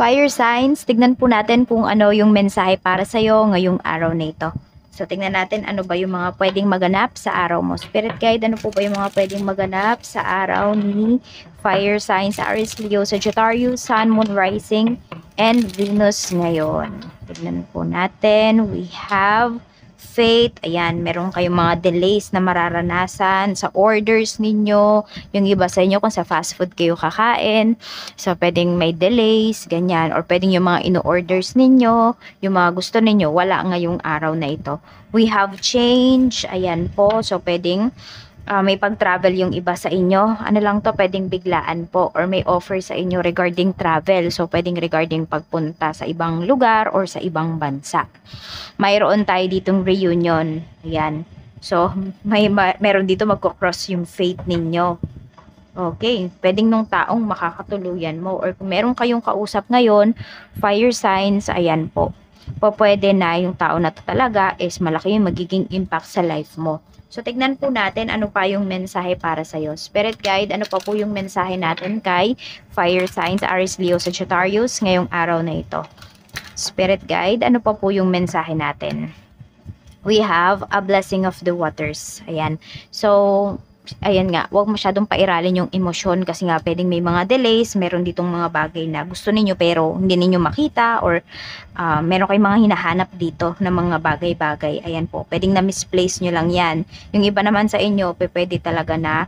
Fire signs, tignan po natin kung ano yung mensahe para sa'yo ngayong araw na ito. So, tignan natin ano ba yung mga pwedeng maganap sa araw mo. Spirit guide, ano po ba yung mga pwedeng maganap sa araw ni Fire signs, Aries, Leo, Sagittarius, Sun, Moon, Rising, and Venus ngayon. Tignan po natin. We have Faith. Ayan, meron kayong mga delays na mararanasan sa orders ninyo. Yung iba sa inyo kung sa fast food kayo kakain. So, pwedeng may delays, ganyan. Or pwedeng yung mga ino-orders ninyo, yung mga gusto ninyo, wala ngayong araw na ito. We have change. Ayan po. So, pwedeng may pag-travel yung iba sa inyo. Ano lang to, pwedeng biglaan po. Or may offer sa inyo regarding travel. So, pwedeng regarding pagpunta sa ibang lugar or sa ibang bansa. Mayroon tayo ditong reunion. Ayan. So, meron dito magko-cross yung fate ninyo. Okay, pwedeng nung taong makakatuluyan mo or kung meron kayong kausap ngayon, fire signs, ayan po. Pwede na yung tao na to talaga is malaki yung magiging impact sa life mo. So, tignan po natin ano pa yung mensahe para sa'yo. Spirit guide, ano pa po yung mensahe natin kay fire signs, Aries, Leo, Sagittarius ngayong araw na ito. Spirit guide, ano pa po yung mensahe natin? We have a blessing of the waters. Ayan. So, ayan nga, huwag masyadong pairalin yung emosyon kasi nga pwedeng may mga delays, meron ditong mga bagay na gusto ninyo pero hindi ninyo makita or meron kayong mga hinahanap dito na mga bagay-bagay. Ayan po, pwedeng na-misplace nyo lang yan. Yung iba naman sa inyo, pwede talaga na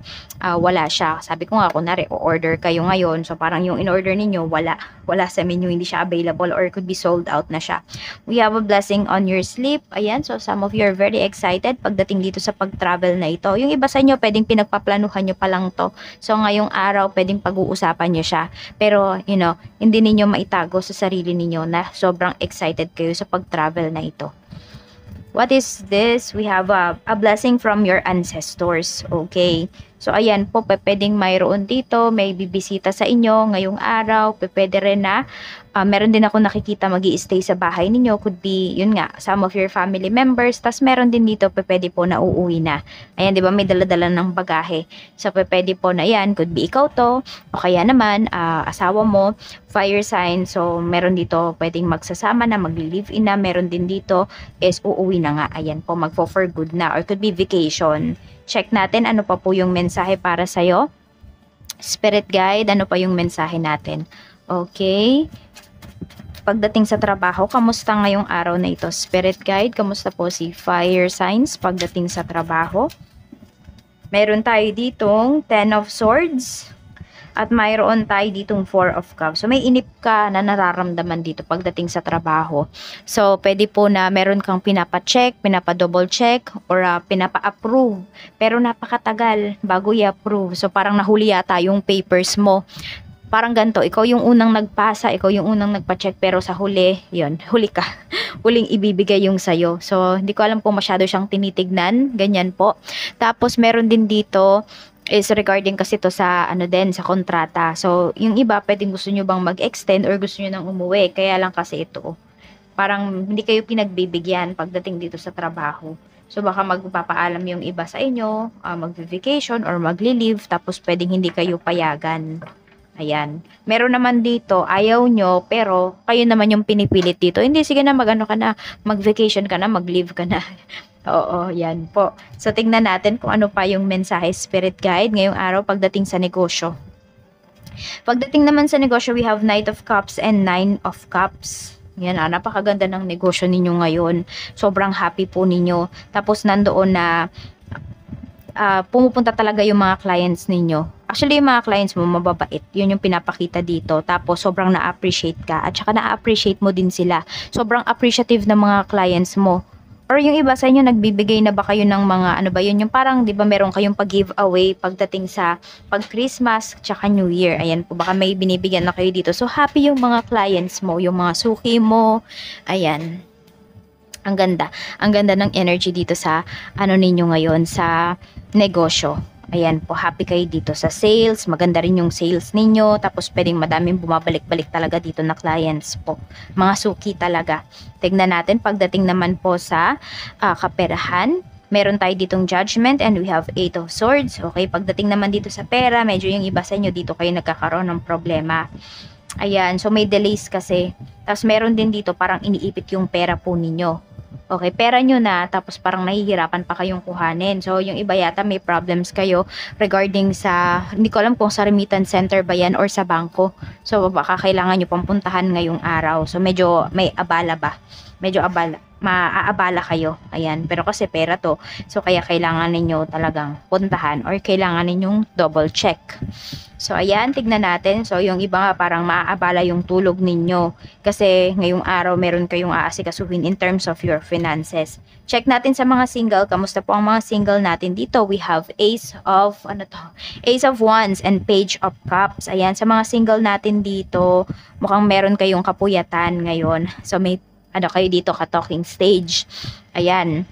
wala siya. Sabi ko nga, kunwari, o-order kayo ngayon, so parang yung in-order ninyo, wala sa menu, hindi siya available or could be sold out na siya. We have a blessing on your sleep. Ayan, so some of you are very excited pagdating dito sa pag-travel na ito. Yung iba sa inyo, pwedeng pinagpaplanuhan nyo pa lang to. So, ngayong araw, pwedeng pag-uusapan nyo siya. Pero, hindi ninyo maitago sa sarili ninyo na sobrang excited kayo sa pag-travel na ito. What is this? We have a blessing from your ancestors. Okay. So, ayan po, pwedeng mayroon dito, may bibisita sa inyo ngayong araw. Pwede rin na, meron din ako nakikita magi-stay sa bahay ninyo. Could be, yun nga, some of your family members. Tas meron din dito, pwede po na uuwi na. Ayan, di ba, may dala-dala ng bagahe. So, pwede po na yan. Could be ikaw to, o kaya naman, asawa mo, fire sign. So, meron dito, pwedeng magsasama na, mag-live-in na. Meron din dito, is uuwi na nga. Ayan po, magfo-for good na. Or could be vacation. Check natin ano pa po yung mensahe para sa'yo. Spirit guide, ano pa yung mensahe natin? Okay. Pagdating sa trabaho, kamusta ngayong araw na ito? Spirit guide, kamusta po si fire signs pagdating sa trabaho? Meron tayo ditong 10 of swords. At mayroon tayo ditong 4 of cups. So, may inip ka na nararamdaman dito pagdating sa trabaho. So, pwede po na meron kang pinapa-check, pinapa-double check, or pinapa-approve. Pero napakatagal bago i-approve. So, parang nahuli yata yung papers mo. Parang ganito, ikaw yung unang nagpasa, ikaw yung unang nagpa-check, pero sa huli, yun, huli ka. Huling ibibigay yung sayo. So, hindi ko alam kung masyado siyang tinitignan. Ganyan po. Tapos, meron din dito, is regarding kasi to sa sa kontrata. So, yung iba pwedeng gusto nyo bang mag-extend or gusto nyo nang umuwi. Kaya lang kasi ito, parang hindi kayo pinagbibigyan pagdating dito sa trabaho. So, baka magpapaalam yung iba sa inyo, mag-vacation or magli-leave, tapos pwedeng hindi kayo payagan. Ayan. Meron naman dito, ayaw nyo, pero kayo naman yung pinipilit dito. Hindi, sige na, mag-ano ka na, mag-vacation ka na, mag-leave ka na. Oo, yan po. So, tingnan natin kung ano pa yung mensahe spirit guide ngayong araw pagdating sa negosyo. Pagdating naman sa negosyo, we have Knight of Cups and Nine of Cups. Yan, napakaganda ng negosyo ninyo ngayon. Sobrang happy po ninyo. Tapos, nandoon na pumupunta talaga yung mga clients ninyo. Actually, yung mga clients mo, mababait. Yun yung pinapakita dito. Tapos, sobrang na-appreciate ka. At saka na-appreciate mo din sila. Sobrang appreciative ng mga clients mo. Or yung iba sa inyo, nagbibigay na ba kayo ng mga, ano ba yun, yung parang, di ba, meron kayong pag-giveaway pagdating sa pag-Christmas, tsaka New Year. Ayan po, baka may binibigyan na kayo dito. So, happy yung mga clients mo, yung mga suki mo. Ayan. Ang ganda. Ang ganda ng energy dito sa, ninyo ngayon, sa negosyo. Ayan po, happy kayo dito sa sales. Maganda rin yung sales ninyo. Tapos pwedeng madaming bumabalik-balik talaga dito na clients po. Mga suki talaga. Tignan natin pagdating naman po sa kaperahan. Meron tayo ditong judgment and we have 8 of swords. Okay, pagdating naman dito sa pera, medyo yung iba sa inyo dito kayo nagkakaroon ng problema. Ayan, so may delays kasi. Tapos meron din dito parang iniipit yung pera po ninyo. Okay, pera nyo na, tapos parang nahihirapan pa kayong kuhanin. So, yung iba yata may problems kayo regarding sa, hindi ko alam kung sa remittance center ba yan or sa bangko. So, baka kailangan nyo pang puntahan ngayong araw. So, medyo may abala ba? Medyo abala, maaabala kayo. Ayan, pero kasi pera to. So, kaya kailangan ninyo talagang puntahan or kailangan ninyong double check. So, ayan, tignan natin. So, yung iba nga parang maaabala yung tulog ninyo. Kasi ngayong araw meron kayong aasikasuhin in terms of your finances. Check natin sa mga single. Kamusta po ang mga single natin dito? We have Ace of, Ace of Wands and Page of Cups. Ayan, sa mga single natin dito, mukhang meron kayong kapuyatan ngayon. So, may, kayo dito ka-talking stage. Ayan.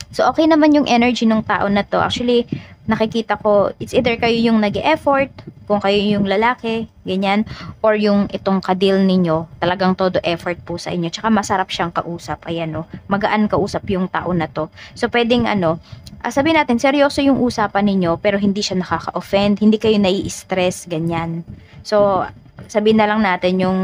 So, okay naman yung energy ng tao na to. Actually, nakikita ko, it's either kayo yung nag-e-effort, kung kayo yung lalaki, ganyan, or yung itong kadil ninyo, talagang todo effort po sa inyo. Tsaka masarap siyang kausap. Ayan, no? Magaan kausap yung tao na to. So, pwedeng, sabihin natin, seryoso yung usapan ninyo, pero hindi siya nakaka-offend, hindi kayo nai-stress, ganyan. So, sabihin na lang natin yung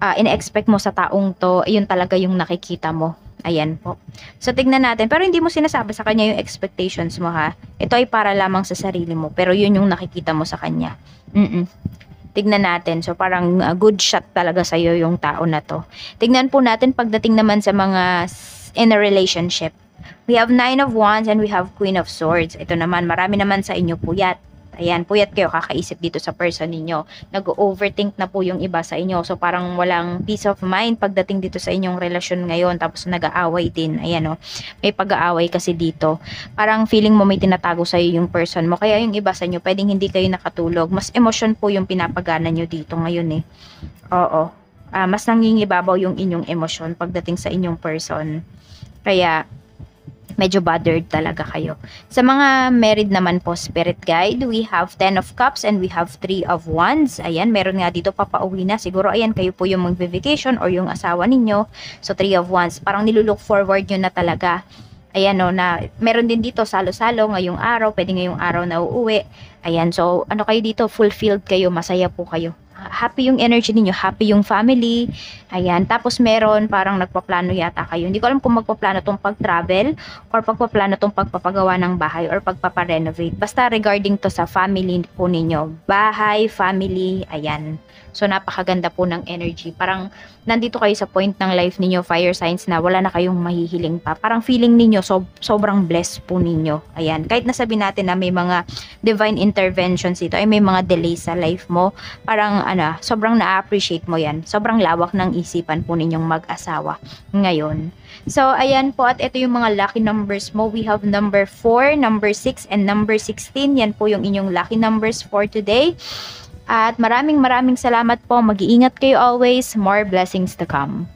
in-expect mo sa taong to, yun talaga yung nakikita mo. Ayan po. So, tignan natin. Pero hindi mo sinasabi sa kanya yung expectations mo, ha? Ito ay para lamang sa sarili mo. Pero yun yung nakikita mo sa kanya. Tignan natin. So, parang good shot talaga sa'yo yung tao na to. Tignan po natin pagdating naman sa mga in a relationship. We have 9 of Wands and we have Queen of Swords. Ito naman, marami naman sa inyo puyat. Ayan, puyat kayo kakaisip dito sa person ninyo. Nag-overthink na po yung iba sa inyo. So, parang walang peace of mind pagdating dito sa inyong relasyon ngayon. Tapos, nag-aaway din. Ayan, may pag-aaway kasi dito. Parang feeling mo may tinatago sa'yo yung person mo. Kaya yung iba sa inyo, pwedeng hindi kayo nakatulog. Mas emosyon po yung pinapagana nyo dito ngayon, eh. Oo. Mas nangingibabaw yung inyong emosyon pagdating sa inyong person. Kaya, medyo bothered talaga kayo. Sa mga married naman po, spirit guide, we have 10 of cups and we have 3 of wands. Ayan, meron nga dito papauwi na. Siguro, ayan, kayo po yung mag-vacation or yung asawa ninyo. So, 3 of wands. Parang nilulook forward nyo na talaga. Ayan, na meron din dito salo-salo ngayong araw. Pwede ngayong araw na uuwi. Ayan, so, kayo dito? Fulfilled kayo. Masaya po kayo. Happy yung energy ninyo, happy yung family. Ayan, tapos meron parang nagpaplano yata kayo. Hindi ko alam kung magpaplano tong pag-travel or pagpaplano tong pagpapagawa ng bahay or pagpaparenovate. Basta regarding to sa family po ninyo. Bahay, family, ayan. So, napakaganda po ng energy. Parang nandito kayo sa point ng life ninyo, fire signs, na wala na kayong mahihiling pa. Parang feeling ninyo, sobrang blessed po ninyo. Ayan. Kahit nasabi natin na may mga divine interventions dito, ay may mga delays sa life mo, parang sobrang na-appreciate mo yan. Sobrang lawak ng isipan po ninyong mag-asawa ngayon. So, ayan po, at ito yung mga lucky numbers mo. We have number 4, number 6, and number 16. Yan po yung inyong lucky numbers for today. At maraming salamat po. Mag-iingat kayo always. More blessings to come.